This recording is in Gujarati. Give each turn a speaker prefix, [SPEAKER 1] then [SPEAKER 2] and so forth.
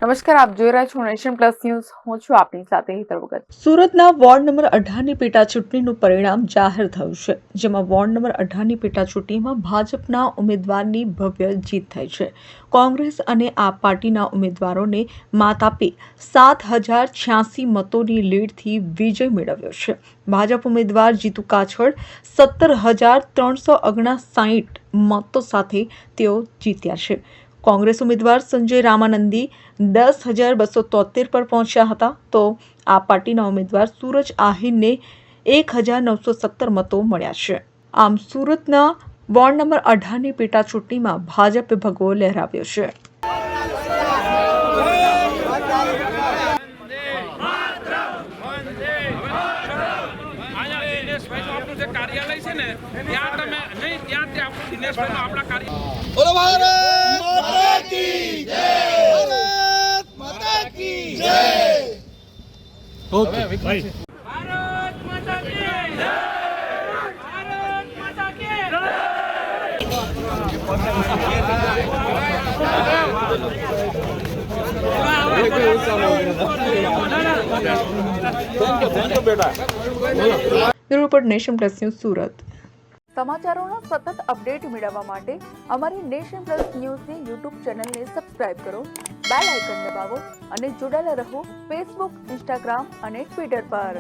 [SPEAKER 1] નમસ્કાર, આપ જોઈ રહ્યા છો નેશન પ્લસ ન્યૂઝ. હું છું આપની સાથે હિતલ ભગત.
[SPEAKER 2] સુરતના વોર્ડ નંબર 18ની પેટા ચૂંટણીનું પરિણામ જાહેર થયું છે, જેમાં વોર્ડ નંબર 18ની પેટા ચૂંટણીમાં ભાજપના ઉમેદવારની ભવ્ય જીત થઈ છે. કોંગ્રેસ અને આપ પાર્ટીના ઉમેદવારોને માત આપી 7,086 મતોની લીડથી વિજય મેળવ્યો છે. ભાજપ ઉમેદવાર જીતુ કાછડ 17,359 મતો સાથે તેઓ જીત્યા છે. કોંગ્રેસ ઉમેદવાર સંજય રામાનંદી 10,273 પર પહોંચ્યા હતા, તો આ પાર્ટીના ઉમેદવાર સૂરજ આહિરને 1,917 મતો મળ્યા છે. આમ સુરતના વોર્ડ નંબર 18ની પેટા ચૂંટણીમાં ભાજપે ભગવો લહેરાવ્યો છે.
[SPEAKER 3] કાર્યાલય છે ને ત્યાં તમે નહીં ત્યાં આપણું દિનેશભાઈ આપણા કાર્ય
[SPEAKER 4] બોલો ભારત માતા કી જય, ભારત માતા કી જય. ઓકે ભાઈ,
[SPEAKER 3] ભારત માતા કી જય, ભારત માતા કી જય.
[SPEAKER 2] Report nation plus news Surat.
[SPEAKER 1] સમાચારોના સતત અપડેટ મેળવવા માટે અમારી નેશન પ્લસ ન્યૂઝની યુટ્યુબ ચેનલને સબસ્ક્રાઇબ કરો, બેલ આઇકન દબાવો અને જોડાયેલા રહો ફેસબુક, ઇન્સ્ટાગ્રામ અને ટ્વિટર પર.